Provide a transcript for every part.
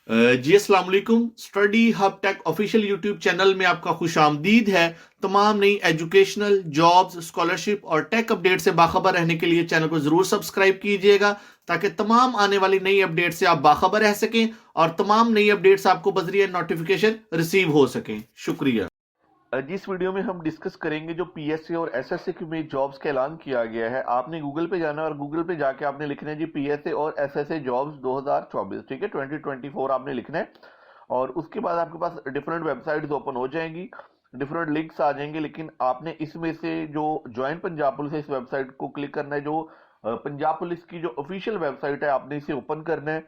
जी अस्सलाम वालेकुम। Study Hub Tech official YouTube channel में आपका खुश आमदीद है। तमाम नई एजुकेशनल, जॉब्स, स्कॉलरशिप और टेक अपडेट से बाखबर रहने के लिए चैनल को जरूर सब्सक्राइब कीजिएगा, ताकि तमाम आने वाली नई अपडेट से आप बाखबर रह सकें और तमाम नई अपडेट्स आपको बजरिया नोटिफिकेशन रिसीव हो सकें। शुक्रिया। जिस वीडियो में हम डिस्कस करेंगे जो पीएसए और एसएससी की में जॉब्स का ऐलान किया गया है। आपने गूगल पे जाना है और गूगल पे जाके आपने लिखना है जी पीएसए और एसएससी जॉब्स 2024, ठीक है, 2024 आपने लिखना है। और उसके बाद आपके पास डिफरेंट वेबसाइट्स ओपन हो जाएंगी, डिफरेंट लिंक्स आ जाएंगे, लेकिन आपने इसमें से जो ज्वाइन पंजाब पुलिस है इस वेबसाइट को क्लिक करना है। जो पंजाब पुलिस की जो ऑफिशियल वेबसाइट है आपने इसे ओपन करना है।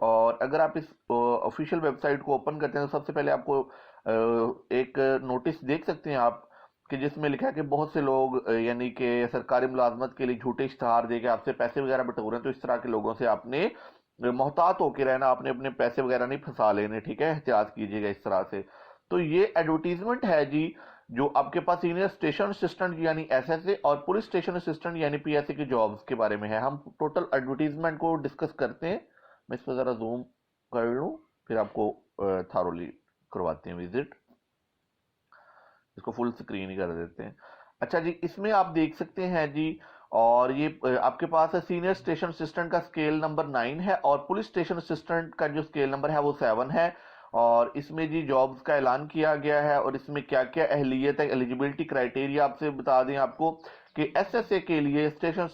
और अगर आप इस ऑफिशियल वेबसाइट को ओपन करते हैं तो सबसे पहले आपको एक नोटिस देख सकते हैं आप, कि जिसमें लिखा है कि बहुत से लोग यानी कि सरकारी मुलाजमत के लिए झूठे इश्तहार दे के आपसे पैसे वगैरह बटोर रहे हैं। तो इस तरह के लोगों से आपने मोहतात होकर रहना, आपने अपने पैसे वगैरह नहीं फंसा लेने, ठीक है, एहतियात कीजिएगा इस तरह से। तो ये एडवर्टीजमेंट है जी, जो आपके पास सीनियर स्टेशन असिस्टेंट यानी एसएसए और पुलिस स्टेशन असिस्टेंट यानी पीएसए की जॉब्स के बारे में है। हम टोटल एडवर्टीजमेंट को डिस्कस करते हैं। मैं इस पर ज़रा जूम कर लूँ, फिर आपको थारोली करवाते हैं विजिट। इसको फुल स्क्रीन ही कर देते हैं। अच्छा जी, इसमें आप देख सकते हैं जी, और ये आपके पास है सीनियर स्टेशन असिस्टेंट का स्केल नंबर 9 है और पुलिस स्टेशन असिस्टेंट का जो स्केल नंबर है वो 7 है। और इसमें जी जॉब्स का ऐलान किया गया है और इसमें क्या क्या अहलियत है, एलिजिबिलिटी क्राइटेरिया आपसे बता दें आपको, कि एसएसए के लिए स्टेशन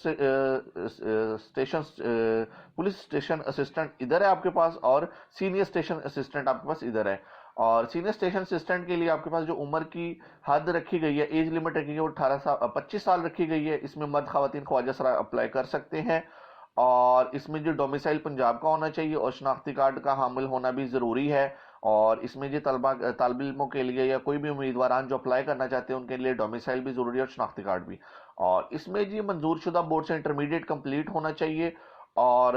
पुलिस स्टेशन असिस्टेंट इधर है आपके पास, और सीनियर स्टेशन असिस्टेंट आपके पास इधर है। और सीनियर स्टेशन असिस्टेंट के लिए आपके पास जो उम्र की हद रखी गई है, एज लिमिट रखी गई है, वो 25 साल रखी गई है। इसमें मर्द खवातीन ख्वाजा सरा अप्लाई कर सकते हैं। और इसमें जो डोमिसाइल पंजाब का होना चाहिए और शनाख्ती कार्ड का हामिल होना भी ज़रूरी है। और इसमें जो तालब इल्मों के लिए या कोई भी उम्मीदवार जो अप्लाई करना चाहते हैं उनके लिए डोमिसाइल भी ज़रूरी है और शनाख्ती कार्ड भी। और इसमें जी मंजूर शुदा बोर्ड से इंटरमीडिएट कंप्लीट होना चाहिए, और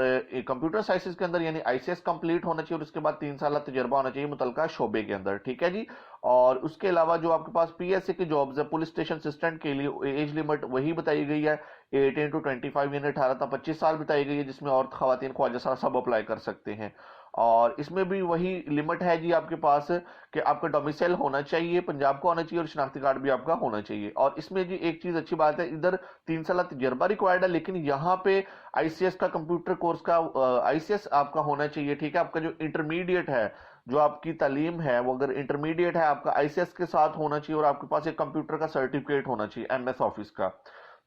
कंप्यूटर साइंसेज के अंदर यानी आईसीएस कंप्लीट होना चाहिए, और उसके बाद 3 साल तजर्बा होना चाहिए मुतलका शोबे के अंदर, ठीक है जी। और उसके अलावा जो आपके पास पीएसए की जॉब्स है पुलिस स्टेशन असिस्टेंट के लिए, एज लिमिट वही बताई गई है 18 to 25 यानी 18 से 25 साल बताई गई है, जिसमें औरत खवातीन ख्वाजा सारा सब अप्लाई कर सकते हैं। और इसमें भी वही लिमिट है जी आपके पास, कि आपका डोमिसाइल होना चाहिए पंजाब का होना चाहिए और शनाख्ती कार्ड भी आपका होना चाहिए। और इसमें जी एक चीज अच्छी बात है, इधर 3 साल तजर्बा रिक्वायर्ड है, लेकिन यहाँ पे आईसीएस का कंप्यूटर कोर्स का आईसीएस आपका होना चाहिए, ठीक है। आपका जो इंटरमीडिएट है, जो आपकी तालीम है, वो अगर इंटरमीडिएट है आपका आईसीएस के साथ होना चाहिए, और आपके पास एक कंप्यूटर का सर्टिफिकेट होना चाहिए एमएस ऑफिस का।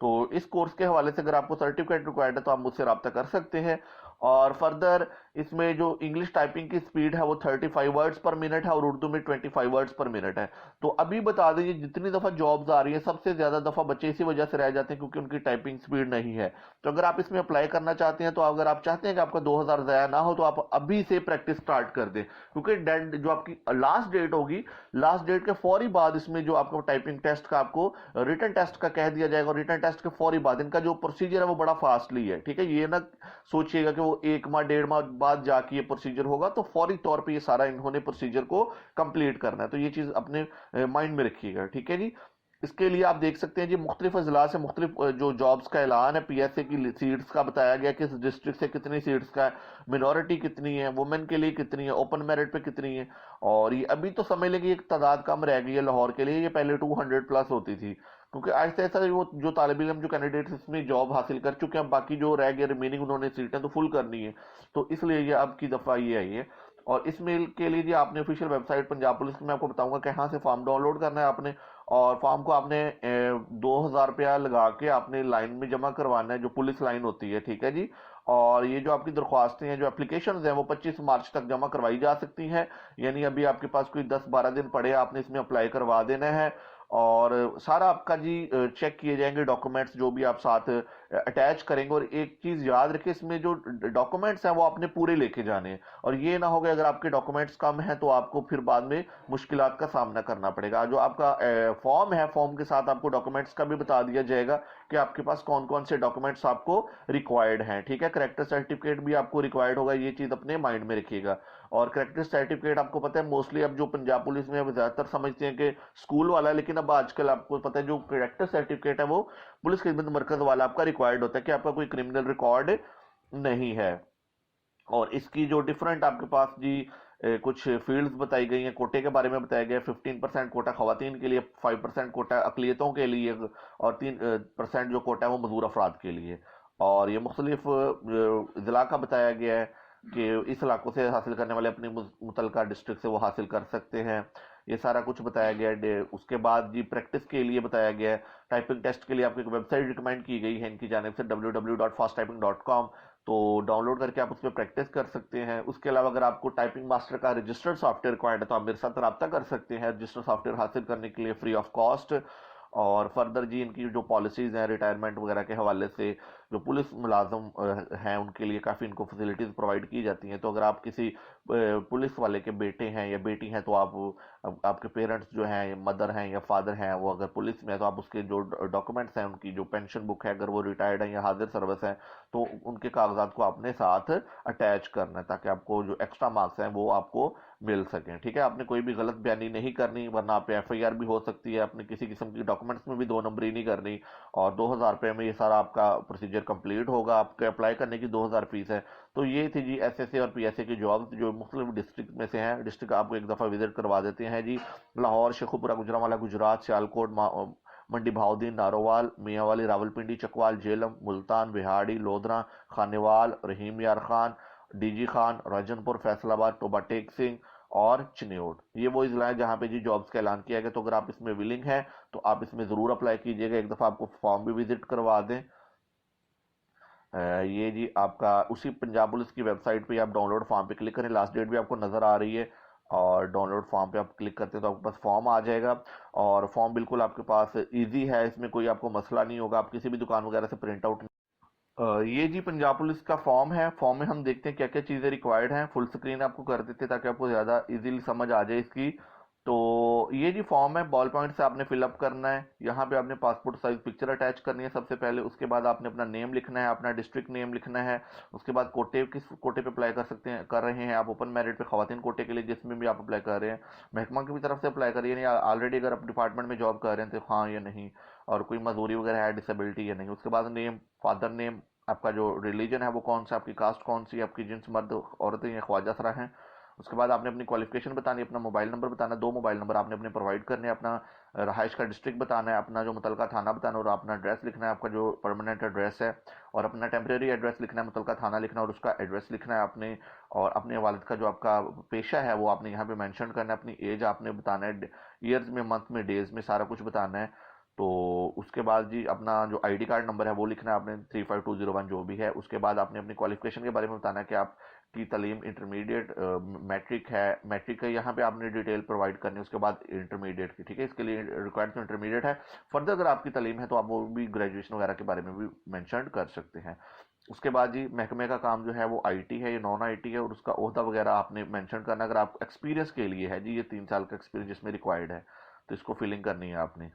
तो इस कोर्स के हवाले से अगर आपको सर्टिफिकेट रिक्वायर्ड है तो आप मुझसे रब्ता कर सकते हैं। और फर्दर इसमें जो इंग्लिश टाइपिंग की स्पीड है वो 35 वर्ड्स पर मिनट है और उर्दू में 25 वर्ड्स पर मिनट है। तो अभी बता दीजिए, जितनी दफ़ा जॉब्स आ रही है सबसे ज़्यादा दफ़ा बच्चे इसी वजह से रह जाते हैं क्योंकि उनकी टाइपिंग स्पीड नहीं है। तो अगर आप इसमें अप्लाई करना चाहते हैं, तो अगर आप चाहते हैं कि आपका 2000 ज़ाया ना हो, तो आप अभी से प्रैक्टिस स्टार्ट कर दें, क्योंकि डेड जो आपकी लास्ट डेट होगी, लास्ट डेट के फौरी बाद इसमें जो आपको टाइपिंग टेस्ट का आपको रिटन टेस्ट का कह दिया जाएगा, और रिटन टेस्ट के फौरी बाद इनका जो प्रोसीजर है वो बड़ा फास्टली है, ठीक है। ये ना सोचिएगा कि वो 1 माह 1.5 माह बाद जाके ये प्रोसीजर होगा, तो फौरी तौर पे ये सारा इन्होंने प्रोसीजर को कंप्लीट करना है। तो ये चीज़ अपने माइंड में रखिएगा, ठीक है जी। इसके लिए आप देख सकते हैं जी, मुख्तलिफ अजला से मुख्तलिफ जो जॉब्स का ऐलान है, पीएसए की सीट्स का बताया गया, किस डिस्ट्रिक्ट से कितनी सीट्स का है, मिनॉरिटी कितनी है, वुमेन के लिए कितनी है, ओपन मेरिट पे कितनी है। और ये अभी तो समझ लें कि एक तादाद कम रह गई है लाहौर के लिए, ये पहले 200 प्लस होती थी, क्योंकि ऐसे ऐसा वो जो तालिब इल्म जो कैंडिडेट्स इसमें जॉब हासिल कर चुके हैं, बाकी जो रह गए रिमेनिंग उन्होंने सीटें तो फुल करनी है। तो इसलिए ये अब की दफ़ा ये आई है। और इस मेल के लिए जी आपने ऑफिशियल वेबसाइट पंजाब पुलिस की मैं आपको बताऊंगा कि कहाँ से फॉर्म डाउनलोड करना है आपने। और फॉर्म को आपने 2000 रुपया लगा के आपने लाइन में जमा करवाना है, जो पुलिस लाइन होती है, ठीक है जी। और ये जो आपकी दरख्वास्तें हैं, जो एप्लीकेशन हैं, वो 25 मार्च तक जमा करवाई जा सकती हैं। यानी अभी आपके पास कोई 10-12 दिन पड़े, आपने इसमें अप्लाई करवा देना है। और सारा आपका जी चेक किए जाएंगे डॉक्यूमेंट्स जो भी आप साथ अटैच करेंगे। और एक चीज़ याद रखें, इसमें जो डॉक्यूमेंट्स हैं वो आपने पूरे लेके जाने हैं, और ये ना होगा अगर आपके डॉक्यूमेंट्स कम हैं तो आपको फिर बाद में मुश्किलात का सामना करना पड़ेगा। जो आपका फॉर्म है, फॉर्म के साथ आपको डॉक्यूमेंट्स का भी बता दिया जाएगा कि आपके पास कौन कौन से डॉक्यूमेंट्स आपको रिक्वायर्ड हैं, ठीक है। करेक्टर सर्टिफिकेट भी आपको रिक्वायर्ड होगा, ये चीज़ अपने माइंड में रखिएगा। और करेक्टर सर्टिफिकेट आपको पता है मोस्टली अब जो पंजाब पुलिस में अब ज़्यादातर समझते हैं कि स्कूल वाला है, लेकिन अब आजकल आपको पता है जो करेक्टर सर्टिफिकेट है वो पुलिस खिदमत मरकज वाला आपका रिक्वायर्ड होता है, कि आपका कोई क्रिमिनल रिकॉर्ड नहीं है। और इसकी जो डिफरेंट आपके पास जी कुछ फील्ड्स बताई गई हैं। कोटे के बारे में बताया गया है, 15% कोटा खवातीन के लिए, 5% कोटा अकलियतों के लिए, और 3% जो कोटा है वो मजदूर अफराद के लिए। और ये मुख्तलिफ ज़िला का बताया गया है कि इस इलाकों से हासिल करने वाले अपनी मुतलका डिस्ट्रिक्ट से वो हासिल कर सकते हैं। ये सारा कुछ बताया गया है। उसके बाद जी प्रैक्टिस के लिए बताया गया है। टाइपिंग टेस्ट के लिए आपको एक वेबसाइट रिकमेंड की गई है इनकी जानिब से, www.fasttyping.com। तो डाउनलोड करके आप उस पर प्रैक्टिस कर सकते हैं। उसके अलावा अगर आपको टाइपिंग मास्टर का रजिस्टर्ड सॉफ्टवेयर रिक्वायर्ड है तो आप मेरे साथ रब्ता कर सकते हैं रजिस्टर्ड सॉफ्टवेयर हासिल करने के लिए फ्री ऑफ कॉस्ट। और फर्दर जी इनकी जो पॉलिसीज़ हैं रिटायरमेंट वगैरह के हवाले से, जो पुलिस मुलाजम हैं उनके लिए काफ़ी इनको फैसिलिटीज़ प्रोवाइड की जाती हैं। तो अगर आप किसी पुलिस वाले के बेटे हैं या बेटी हैं तो आपके पेरेंट्स जो हैं, मदर हैं या फादर हैं, वो अगर पुलिस में है तो आप उसके जो डॉक्यूमेंट्स हैं, उनकी जो पेंशन बुक है, अगर वो रिटायर्ड हैं या हाजिर सर्विस है तो उनके कागजात को अपने साथ अटैच करना है ताकि आपको जो एक्स्ट्रा मार्क्स हैं वो आपको मिल सकें। ठीक है, आपने कोई भी गलत बयानी नहीं करनी वरना आप पे एफआईआर भी हो सकती है। आपने किसी किस्म की डॉक्यूमेंट्स में भी 2 नंबरी नहीं करनी। और 2000 रुपये में ये सारा आपका प्रोसीजर कंप्लीट होगा। आपके अप्लाई करने की 2000 फीस है। तो ये थी जी एसएसए और पीएसए की जॉब जो मुख्तलिफ डिस्ट्रिक्ट में से हैं। डिस्ट्रिक्ट आपको एक दफ़ा विजिट करवा देते हैं जी। लाहौर, शेखुपुरा गुजरांवाला गुजरात, सियालकोट, मंडी भाउदीन, नारोवाल, मियांवाली, रावलपिंडी, चकवाल, झेलम, मुल्तान, बिहाड़ी, लोधरा, खानेवाल, रहीम यार खान, डीजी खान, राजनपुर, फैसलाबाद, टोबा टेक सिंह और चिन्योट। ये वो जिला है जहाँ पे जी जॉब्स का ऐलान किया गया। तो अगर आप इसमें विलिंग हैं तो आप इसमें ज़रूर अप्लाई कीजिएगा। एक दफ़ा आपको फॉर्म भी विजिट करवा दें। ये जी आपका उसी पंजाब पुलिस की वेबसाइट पे आप डाउनलोड फॉर्म पे क्लिक करें। लास्ट डेट भी आपको नज़र आ रही है और डाउनलोड फॉर्म पे आप क्लिक करते हैं तो आपके पास फॉर्म आ जाएगा। और फॉर्म बिल्कुल आपके पास इजी है, इसमें कोई आपको मसला नहीं होगा। आप किसी भी दुकान वगैरह से प्रिंट आउट ये जी पंजाब पुलिस का फॉर्म है। फॉर्म में हम देखते हैं क्या क्या चीज़ें रिक्वायर्ड हैं। फुल स्क्रीन आपको कर देते हैं ताकि आपको ज़्यादा इजीली समझ आ जाए इसकी। तो ये जी फॉर्म है, बॉल पॉइंट से आपने फिलअप करना है। यहाँ पे आपने पासपोर्ट साइज पिक्चर अटैच करनी है सबसे पहले। उसके बाद आपने अपना नेम लिखना है, अपना डिस्ट्रिक्ट नेम लिखना है। उसके बाद कोटे, किस कोटे पे अप्लाई कर सकते हैं, कर रहे हैं आप, ओपन मेरिट पे खवातीन कोटे के लिए जिसमें भी आप अप्लाई कर रहे हैं, महकमा की भी तरफ से अप्लाई करिए, यानी ऑलरेडी अगर आप डिपार्टमेंट में जॉब कर रहे हैं तो हाँ या नहीं, और कोई मजदूरी वगैरह है, डिसेबिलिटी या नहीं। उसके बाद नेम, फादर नेम, आपका जो रिलीजन है वो कौन सा, आपकी कास्ट कौन सी, आपकी जिन्स मर्द औरतें या ख्वाजा सरा हैं। उसके बाद आपने अपनी क्वालिफिकेशन बतानी है, अपना मोबाइल नंबर बताना है, 2 मोबाइल नंबर आपने अपने प्रोवाइड करने हैं, अपना रहाइश का डिस्ट्रिक्ट बताना है, अपना जो मुतलका थाना बताना है और अपना एड्रेस लिखना है, आपका जो परमानेंट एड्रेस है, और अपना टेम्प्रेरी एड्रेस लिखना है, मुतलका थाना लिखना है और उसका एड्रेस लिखना है आपने। और अपने वालिद का जो आपका पेशा है वो आपने यहाँ पे मेंशन करना है। अपनी एज आपने बताना है, ईयर्स में, मंथ में, डेज में, सारा कुछ बताना है। तो उसके बाद जी अपना जो आईडी कार्ड नंबर है वो लिखना है आपने, 35201 जो भी है। उसके बाद आपने अपनी क्वालिफिकेशन के बारे में बताना है कि आपकी तालीम इंटरमीडिएट, मैट्रिक है, मैट्रिक है, यहाँ पे आपने डिटेल प्रोवाइड करनी है। उसके बाद इंटरमीडिएट की, ठीक है, इसके लिए रिक्वायर्ड तो इंटरमीडिएट है। फर्दर अगर आपकी तालीम है तो आप वो भी ग्रेजुएशन वगैरह के बारे में भी मैंशन कर सकते हैं। उसके बाद जी महकमे का काम जो है वो आईटी है या नॉन आईटी है और उसका ओहदा वगैरह आपने मेंशन करना। अगर आप एक्सपीरियंस के लिए है जी, ये 3 साल का एक्सपीरियंस जिसमें रिक्वायर्ड है तो इसको फिलिंग करनी है आपने।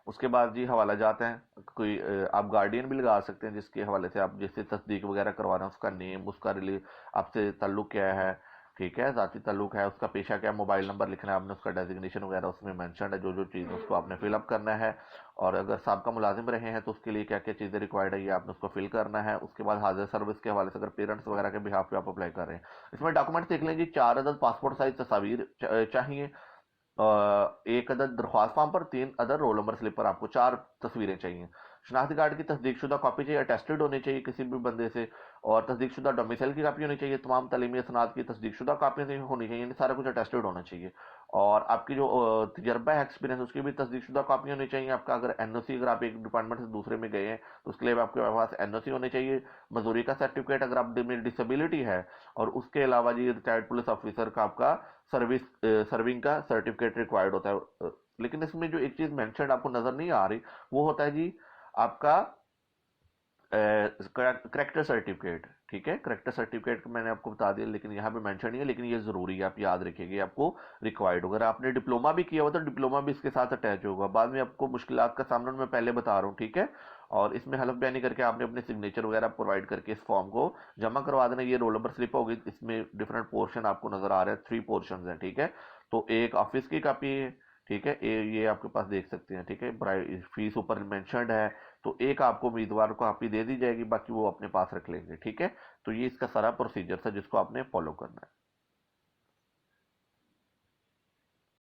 उसके बाद जी हवाला जाते हैं। कोई आप गार्डियन भी लगा सकते हैं जिसके हवाले से आप जैसे तस्दीक वगैरह करवा रहे हैं, उसका नेम, उसका रिले आपसे ताल्लुक क्या है, ठीक है, ज़ाती ताल्लुक है, उसका पेशा क्या है, मोबाइल नंबर लिखना है आपने, उसका डेजिग्नेशन वगैरह उसमें मेंशन है, जो जो चीज़ उसको आपने फिलअप करना है। और अगर साहब मुलाजिम रहे हैं तो उसके लिए क्या क्या चीज़ें रिक्वायर्ड है ये आपने उसको फिल करना है। उसके बाद हाजिर सर्विस के हवाले से अगर पेरेंट्स वगैरह के बिहाफ पे आप अप्लाई कर रहे हैं, इसमें डॉक्यूमेंट्स देख लें जी। 4 अदद पासपोर्ट साइज तस्वीर चाहिए, 1 अदद दरख्वास्त फॉर्म पर, 3 अदद रोल नंबर स्लिप पर, आपको 4 तस्वीरें चाहिए। शनाख्ती कार्ड की तस्दीकशुदा कॉपी चाहिए, अटेस्टेड होनी चाहिए किसी भी बंदे से, और तस्दीकशुदा डोमिसाइल की कापी होनी चाहिए। तमाम तालीमी सनाद की तस्दीकशुदा कापी होनी चाहिए, यानी सारा कुछ अटेस्टेड होना चाहिए। और आपकी जो तजर्बा है, एक्सपीरियंस, उसकी भी तस्दीकशुदा कापी होनी चाहिए। आपका अगर एनओसी, अगर आप एक डिपार्टमेंट से दूसरे में गए हैं तो उसके लिए आपके पास एनओसी होनी चाहिए। मजदूरी का सर्टिफिकेट अगर आप में डिसेबिलिटी है, और उसके अलावा जी रिटायर्ड पुलिस ऑफिसर का आपका सर्विंग का सर्टिफिकेट रिक्वायर्ड होता है। लेकिन इसमें जो एक चीज मेंशन आपको नजर नहीं आ रही वो होता है जी आपका करेक्टर सर्टिफिकेट। ठीक है, करेक्टर सर्टिफिकेट मैंने आपको बता दिया, लेकिन यहाँ पे मेंशन नहीं है, लेकिन ये जरूरी है, आप याद रखिएगा, ये आपको रिक्वायर्ड होगा। अगर आपने डिप्लोमा भी किया हुआ तो डिप्लोमा भी इसके साथ अटैच होगा। बाद में आपको मुश्किलात का सामना मैं पहले बता रहा हूँ, ठीक है। और इसमें हलफ बयानी करके आपने अपने सिग्नेचर वगैरह प्रोवाइड करके इस फॉर्म को जमा करवा देना। ये रोल नंबर स्लिप होगी, इसमें डिफरेंट पोर्शन आपको नजर आ रहे हैं, 3 पोर्शन है, ठीक है। तो एक ऑफिस की कापी है, ठीक है, ये आपके पास देख सकते हैं। ठीक है, फीस ऊपर मेंशन्ड है, तो एक आपको उम्मीदवार को आपकी दे दी जाएगी, बाकी वो अपने पास रख लेंगे। ठीक है, तो ये इसका सारा प्रोसीजर था जिसको आपने फॉलो करना है।